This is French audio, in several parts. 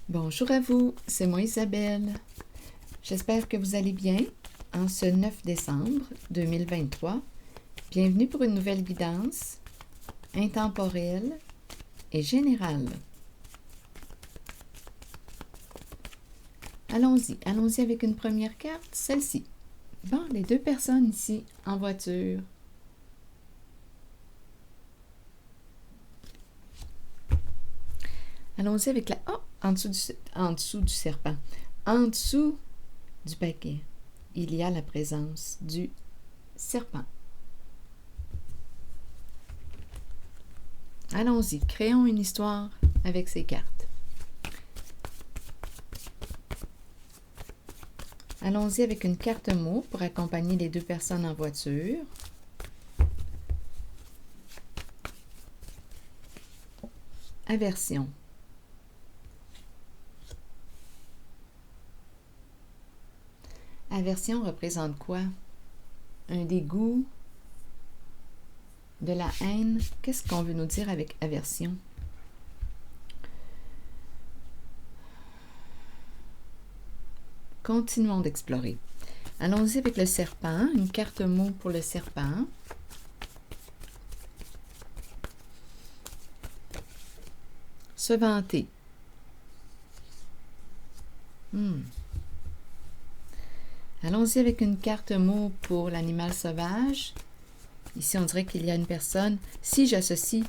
Bonjour à vous, c'est moi Isabelle. J'espère que vous allez bien en ce 9 décembre 2023. Bienvenue pour une nouvelle guidance intemporelle et générale. Allons-y avec une première carte, celle-ci. Bon, les deux personnes ici en voiture. Allons-y avec la... Oh, en dessous du serpent. En dessous du paquet, il y a la présence du serpent. Allons-y, créons une histoire avec ces cartes. Allons-y avec une carte mot pour accompagner les deux personnes en voiture. Aversion. Aversion représente quoi? Un dégoût, de la haine. Qu'est-ce qu'on veut nous dire avec aversion? Continuons d'explorer. Allons-y avec le serpent, une carte mot pour le serpent. Se vanter. Allons-y avec une carte mot pour l'animal sauvage. Ici, on dirait qu'il y a une personne. Si j'associe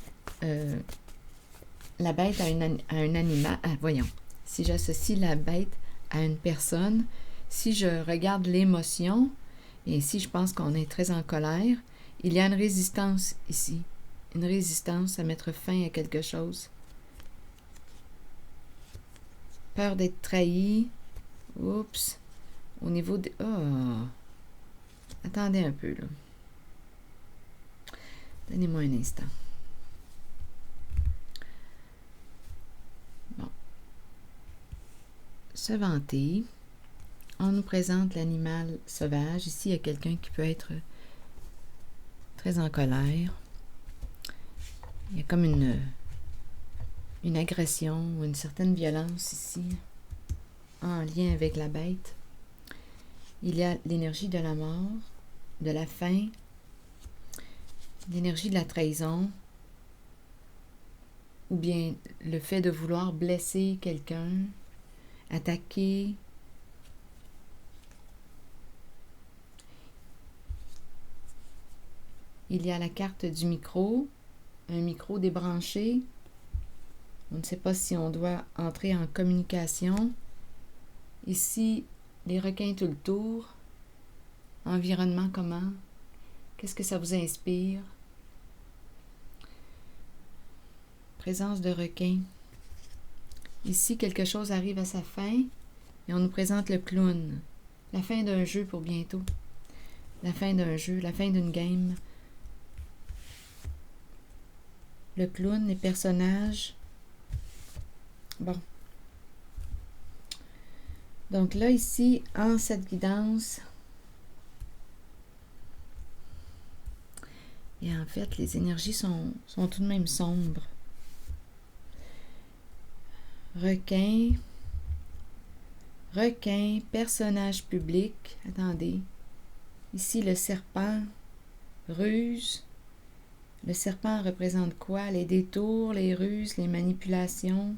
la bête à un animal... voyons. Si j'associe la bête à une personne, si je regarde l'émotion, et ici, je pense qu'on est très en colère, il y a une résistance ici. Une résistance à mettre fin à quelque chose. Peur d'être trahi. Oups. Au niveau de... Oh! Attendez un peu, là. Donnez-moi un instant. Bon. Se vanter. On nous présente l'animal sauvage. Ici, il y a quelqu'un qui peut être très en colère. Il y a comme une agression ou une certaine violence ici, en lien avec la bête. Il y a l'énergie de la mort, de la faim, l'énergie de la trahison, ou bien le fait de vouloir blesser quelqu'un, attaquer. Il y a la carte du micro, un micro débranché. On ne sait pas si on doit entrer en communication. Ici, les requins tout le tour. Environnement comment? Qu'est-ce que ça vous inspire? Présence de requins. Ici, quelque chose arrive à sa fin et on nous présente le clown. La fin d'un jeu pour bientôt. La fin d'un jeu, la fin d'une game. Le clown, les personnages. Bon. Donc là, ici, en cette guidance, et en fait, les énergies sont tout de même sombres. Requin, personnage public. Attendez. Ici, le serpent, ruse. Le serpent représente quoi? Les détours, les ruses, les manipulations.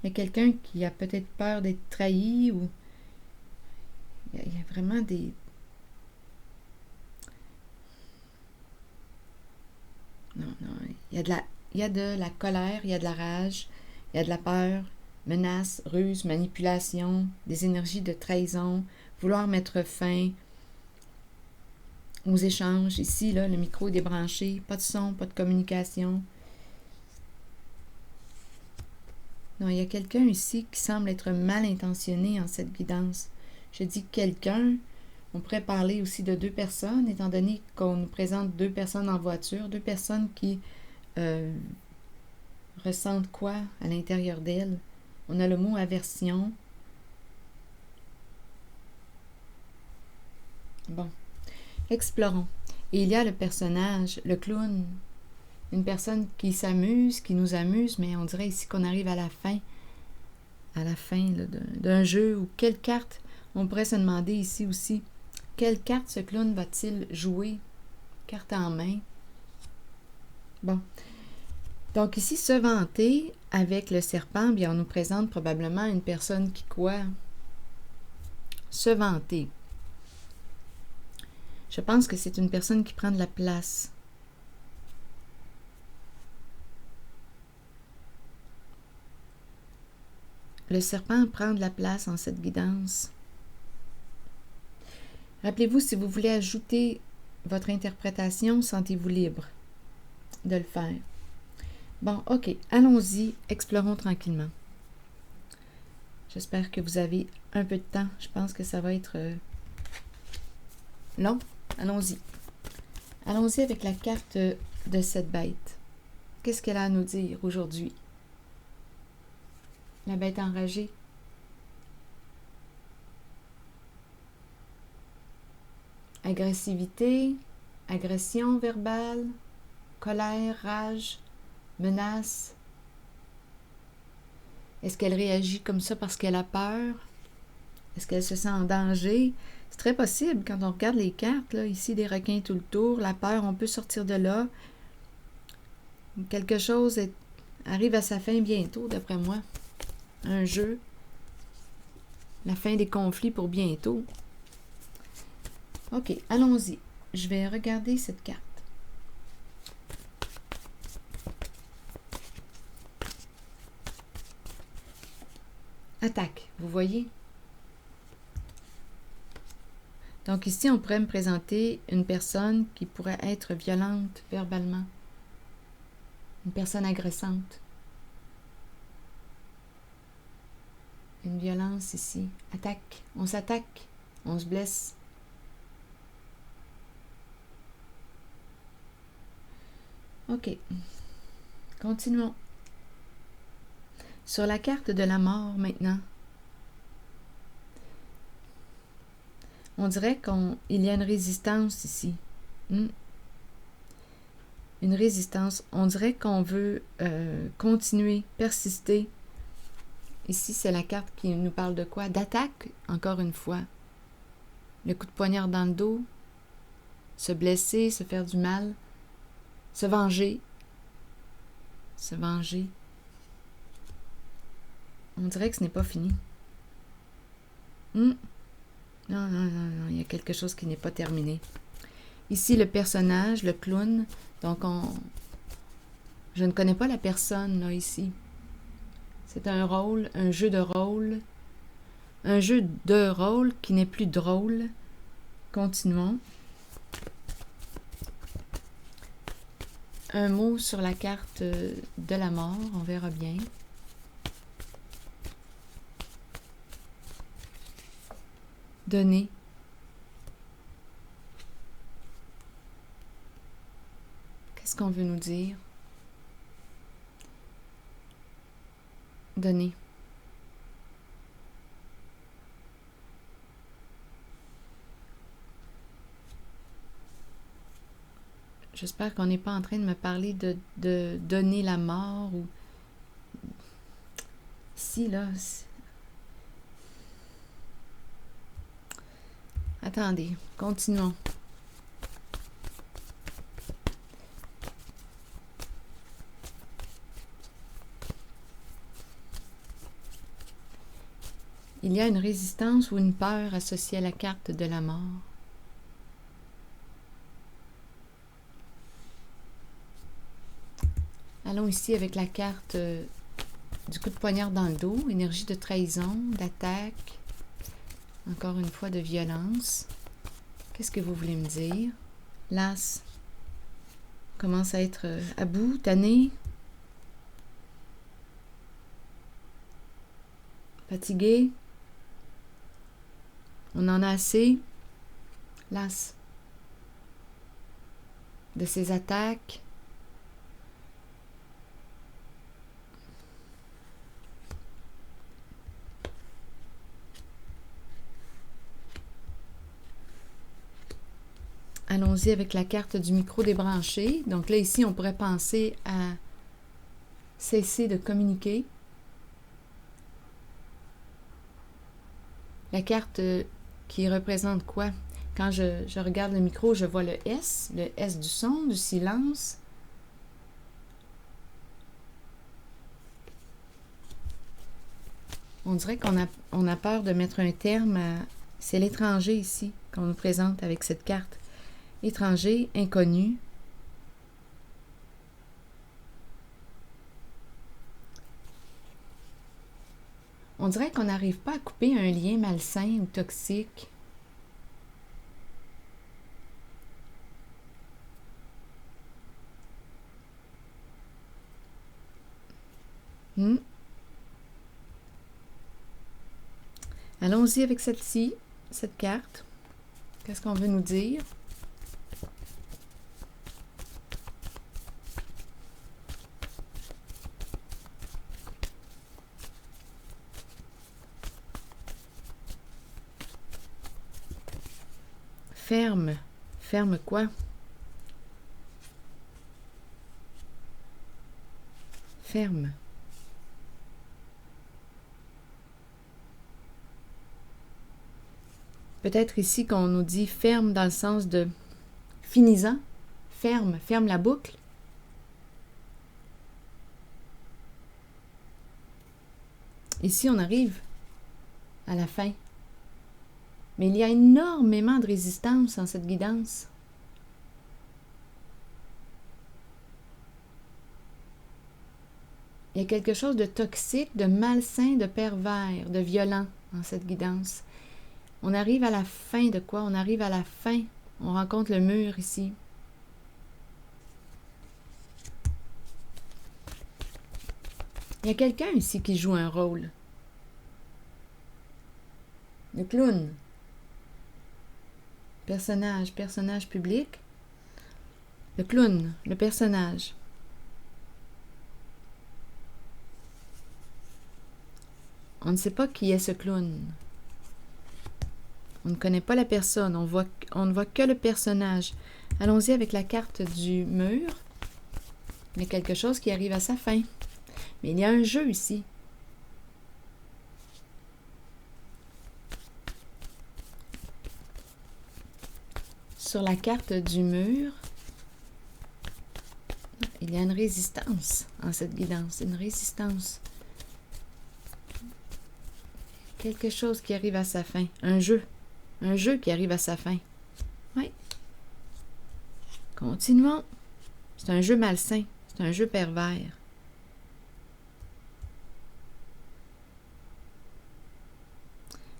Il y a quelqu'un qui a peut-être peur d'être trahi ou il y a vraiment des... Non, il y a de la colère, il y a de la rage, il y a de la peur, menace, ruse, manipulation, des énergies de trahison, vouloir mettre fin aux échanges. Ici, là, le micro est débranché, pas de son, pas de communication. Non, il y a quelqu'un ici qui semble être mal intentionné en cette guidance. Je dis quelqu'un, on pourrait parler aussi de deux personnes, étant donné qu'on nous présente deux personnes en voiture, deux personnes qui ressentent quoi à l'intérieur d'elles. On a le mot aversion. Bon, explorons. Et il y a le personnage, le clown, une personne qui s'amuse, qui nous amuse, mais on dirait ici qu'on arrive à la fin. à la fin d'un jeu, ou quelle carte, on pourrait se demander ici aussi, quelle carte ce clown va-t-il jouer? Carte en main. Bon. Donc ici, se vanter avec le serpent, bien, on nous présente probablement une personne qui quoi? Se vanter. Je pense que c'est une personne qui prend de la place. Le serpent prend de la place en cette guidance. Rappelez-vous, si vous voulez ajouter votre interprétation, sentez-vous libre de le faire. Bon, ok, allons-y, explorons tranquillement. J'espère que vous avez un peu de temps. Je pense que ça va être long. Allons-y. Allons-y avec la carte de cette bête. Qu'est-ce qu'elle a à nous dire aujourd'hui? La bête enragée. Agressivité, agression verbale, colère, rage, menace. Est-ce qu'elle réagit comme ça parce qu'elle a peur? Est-ce qu'elle se sent en danger? C'est très possible quand on regarde les cartes, là, ici des requins tout le tour, la peur, on peut sortir de là. Quelque chose arrive à sa fin bientôt, d'après moi. Un jeu. La fin des conflits pour bientôt. Ok, allons-y. Je vais regarder cette carte. Attaque, vous voyez? Donc ici, on pourrait me présenter une personne qui pourrait être violente verbalement. Une personne agressante. Une violence ici. Attaque. On s'attaque. On se blesse. Ok. Continuons. Sur la carte de la mort maintenant. On dirait qu'il y a une résistance ici. Une résistance. On dirait qu'on veut continuer, persister. Ici, c'est la carte qui nous parle de quoi? D'attaque, encore une fois. Le coup de poignard dans le dos. Se blesser, se faire du mal. Se venger. Se venger. On dirait que ce n'est pas fini. Non, il y a quelque chose qui n'est pas terminé. Ici, le personnage, le clown, donc je ne connais pas la personne, là, ici. C'est un rôle, un jeu de rôle. Un jeu de rôle qui n'est plus drôle. Continuons. Un mot sur la carte de la mort, on verra bien. Donner. Qu'est-ce qu'on veut nous dire? Donner. J'espère qu'on n'est pas en train de me parler de donner la mort ou... Si, là... Attendez, continuons. Il y a une résistance ou une peur associée à la carte de la mort. Allons ici avec la carte du coup de poignard dans le dos, énergie de trahison, d'attaque, encore une fois de violence. Qu'est-ce que vous voulez me dire? L'as commence à être à bout, tanné, fatigué. On en a assez. L'as de ces attaques. Allons-y avec la carte du micro débranché. Donc là, ici, on pourrait penser à cesser de communiquer. La carte qui représente quoi? Quand je regarde le micro, je vois le S du son, du silence. On dirait qu'on a peur de mettre un terme à... C'est l'étranger ici qu'on nous présente avec cette carte. Étranger, inconnu. On dirait qu'on n'arrive pas à couper un lien malsain ou toxique. Allons-y avec celle-ci, cette carte. Qu'est-ce qu'on veut nous dire? Ferme. Ferme quoi? Ferme. Peut-être ici qu'on nous dit ferme dans le sens de finissant. Ferme. Ferme la boucle. Ici, on arrive à la fin. Mais il y a énormément de résistance en cette guidance. Il y a quelque chose de toxique, de malsain, de pervers, de violent en cette guidance. On arrive à la fin de quoi? On arrive à la fin. On rencontre le mur ici. Il y a quelqu'un ici qui joue un rôle. Le clown. Personnage public. Le clown, le personnage. On ne sait pas qui est ce clown. On ne connaît pas la personne, on ne voit que le personnage. Allons-y avec la carte du mur. Il y a quelque chose qui arrive à sa fin. Mais il y a un jeu ici. Sur la carte du mur, il y a une résistance en cette guidance, une résistance. Quelque chose qui arrive à sa fin, un jeu qui arrive à sa fin. Oui. Continuons. C'est un jeu malsain, c'est un jeu pervers.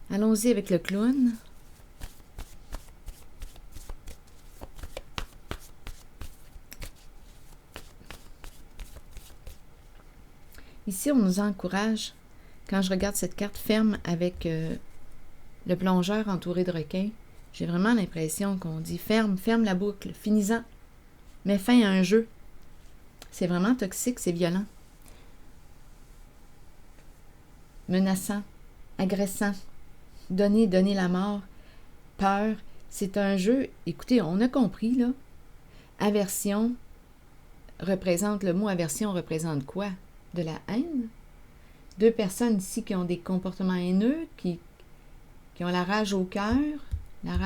Allons-y avec le clown. Ici, on nous encourage, quand je regarde cette carte ferme avec le plongeur entouré de requins, j'ai vraiment l'impression qu'on dit ferme la boucle, finissant, mets fin à un jeu. C'est vraiment toxique, c'est violent. Menaçant, agressant, donner la mort, peur, c'est un jeu, écoutez, on a compris là, aversion représente, le mot aversion représente quoi? De la haine. Deux personnes ici qui ont des comportements haineux, qui ont la rage au cœur, la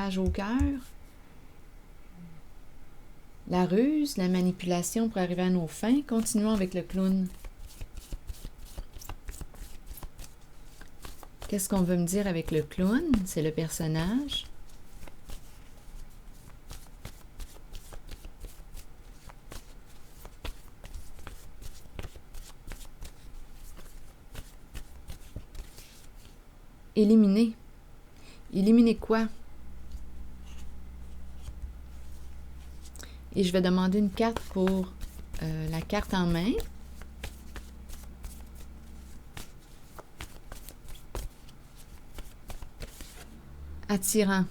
ruse, la manipulation pour arriver à nos fins. Continuons avec le clown. Qu'est-ce qu'on veut me dire avec le clown? C'est le personnage. Éliminer. Éliminer quoi? Et je vais demander une carte pour la carte en main. Attirant.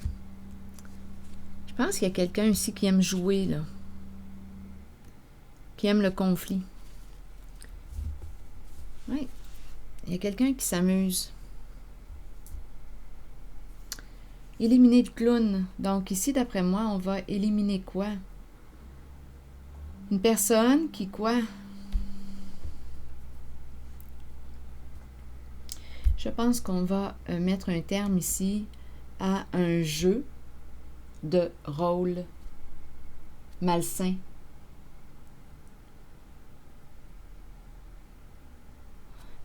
Je pense qu'il y a quelqu'un ici qui aime jouer, là. Qui aime le conflit. Oui. Il y a quelqu'un qui s'amuse. Éliminer le clown. Donc ici, d'après moi, on va éliminer quoi? Une personne qui quoi? Je pense qu'on va mettre un terme ici à un jeu de rôle malsain.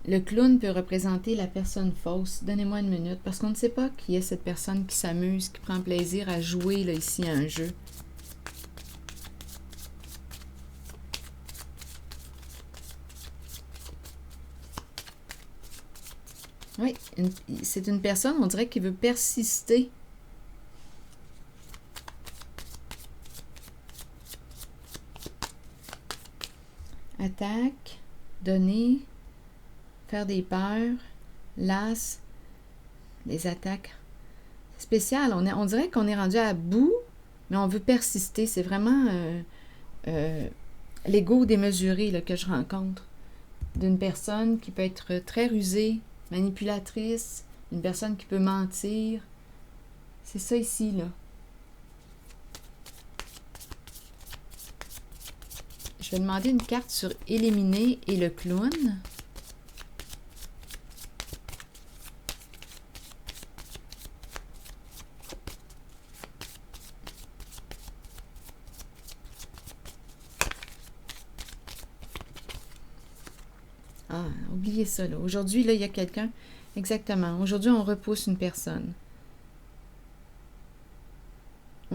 Le clown peut représenter la personne fausse. Donnez-moi une minute, parce qu'on ne sait pas qui est cette personne qui s'amuse, qui prend plaisir à jouer là, ici à un jeu. Oui, c'est une personne, on dirait, qui veut persister. Attaque, donner, faire des peurs, las, des attaques spéciales. On dirait qu'on est rendu à bout, mais on veut persister. C'est vraiment l'ego démesuré là, que je rencontre d'une personne qui peut être très rusée, manipulatrice, une personne qui peut mentir. C'est ça ici, là. Je vais demander une carte sur éliminer et le clown. Ah, oubliez ça, là. Aujourd'hui, là, il y a quelqu'un. Exactement. Aujourd'hui, on repousse une personne.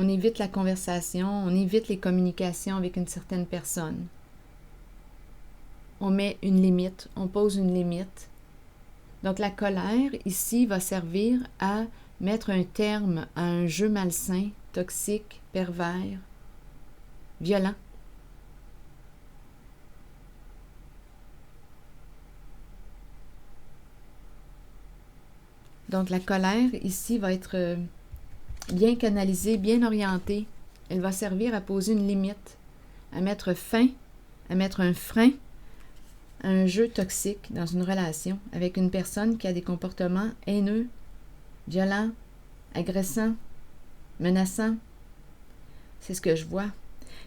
On évite la conversation, on évite les communications avec une certaine personne. On met une limite, on pose une limite. Donc, la colère, ici, va servir à mettre un terme à un jeu malsain, toxique, pervers, violent. Donc, la colère, ici, va être bien canalisée, bien orientée. Elle va servir à poser une limite, à mettre fin, à mettre un frein à un jeu toxique dans une relation avec une personne qui a des comportements haineux, violents, agressants, menaçants. C'est ce que je vois.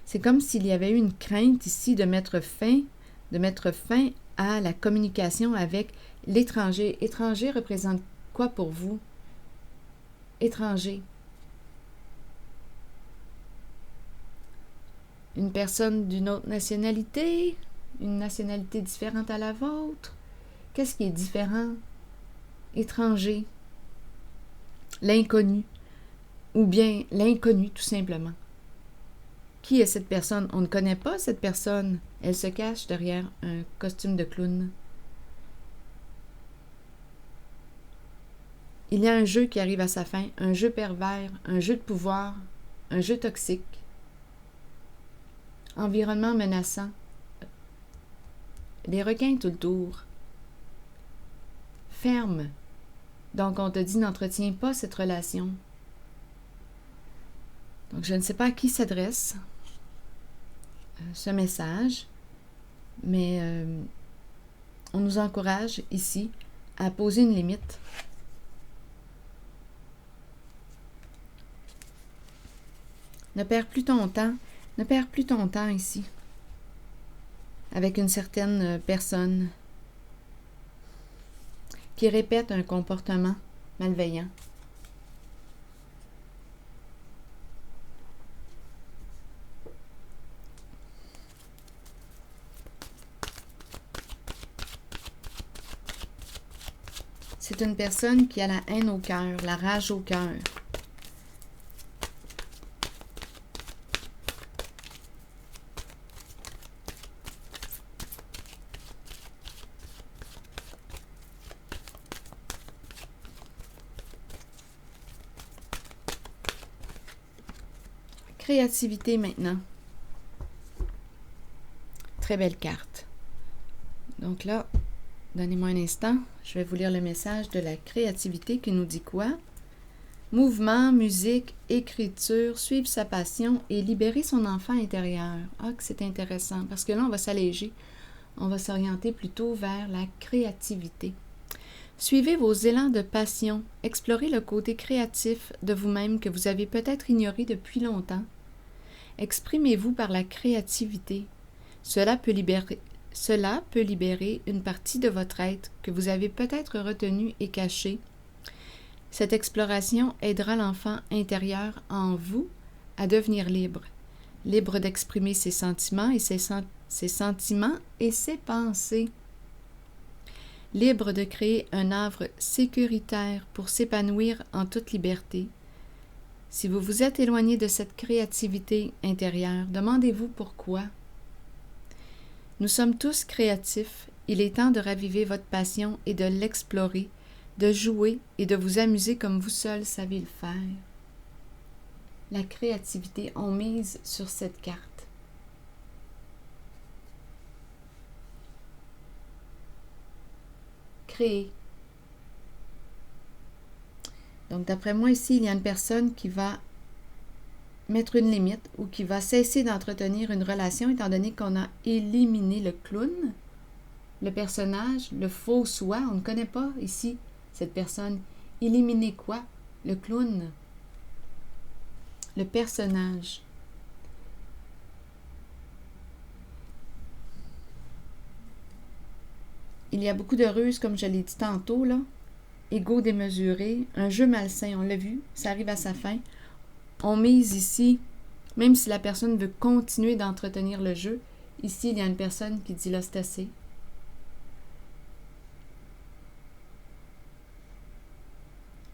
C'est comme s'il y avait eu une crainte ici de mettre fin à la communication avec l'étranger. Étranger représente quoi pour vous? Étranger. Une personne d'une autre nationalité? Une nationalité différente à la vôtre? Qu'est-ce qui est différent? Étranger. L'inconnu. Ou bien l'inconnu, tout simplement. Qui est cette personne? On ne connaît pas cette personne. Elle se cache derrière un costume de clown. Il y a un jeu qui arrive à sa fin, un jeu pervers, un jeu de pouvoir, un jeu toxique. Environnement menaçant. Les requins tout le tour. Ferme. Donc, on te dit n'entretiens pas cette relation. Donc, je ne sais pas à qui s'adresse ce message, mais on nous encourage ici à poser une limite. Ne perds plus ton temps ici avec une certaine personne qui répète un comportement malveillant. C'est une personne qui a la haine au cœur, la rage au cœur. Créativité maintenant. Très belle carte. Donc là, donnez-moi un instant. Je vais vous lire le message de la créativité qui nous dit quoi? Mouvement, musique, écriture, suivre sa passion et libérer son enfant intérieur. Ah, que c'est intéressant, parce que là, on va s'alléger. On va s'orienter plutôt vers la créativité. Suivez vos élans de passion. Explorez le côté créatif de vous-même que vous avez peut-être ignoré depuis longtemps. Exprimez-vous par la créativité. Cela peut cela peut libérer une partie de votre être que vous avez peut-être retenue et cachée. Cette exploration aidera l'enfant intérieur en vous à devenir libre, libre d'exprimer ses sentiments et ses sentiments et ses pensées, libre de créer un havre sécuritaire pour s'épanouir en toute liberté. Si vous vous êtes éloigné de cette créativité intérieure, demandez-vous pourquoi. Nous sommes tous créatifs. Il est temps de raviver votre passion et de l'explorer, de jouer et de vous amuser comme vous seul savez le faire. La créativité, on mise sur cette carte. Créer. Donc, d'après moi, ici, il y a une personne qui va mettre une limite ou qui va cesser d'entretenir une relation étant donné qu'on a éliminé le clown, le personnage, le faux soi. On ne connaît pas ici cette personne. Éliminer quoi? Le clown. Le personnage. Il y a beaucoup de ruses, comme je l'ai dit tantôt, là. Ego démesuré, un jeu malsain, on l'a vu, ça arrive à sa fin. On mise ici, même si la personne veut continuer d'entretenir le jeu, ici, il y a une personne qui dit là, c'est assez.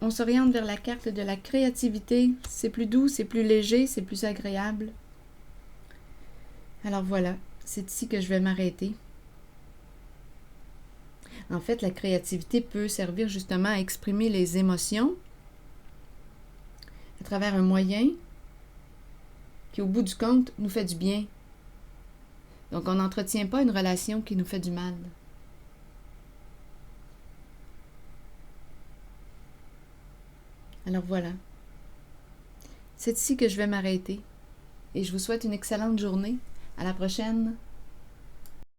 On s'oriente vers la carte de la créativité. C'est plus doux, c'est plus léger, c'est plus agréable. Alors voilà, c'est ici que je vais m'arrêter. En fait, la créativité peut servir justement à exprimer les émotions à travers un moyen qui, au bout du compte, nous fait du bien. Donc, on n'entretient pas une relation qui nous fait du mal. Alors voilà. C'est ici que je vais m'arrêter et je vous souhaite une excellente journée. À la prochaine!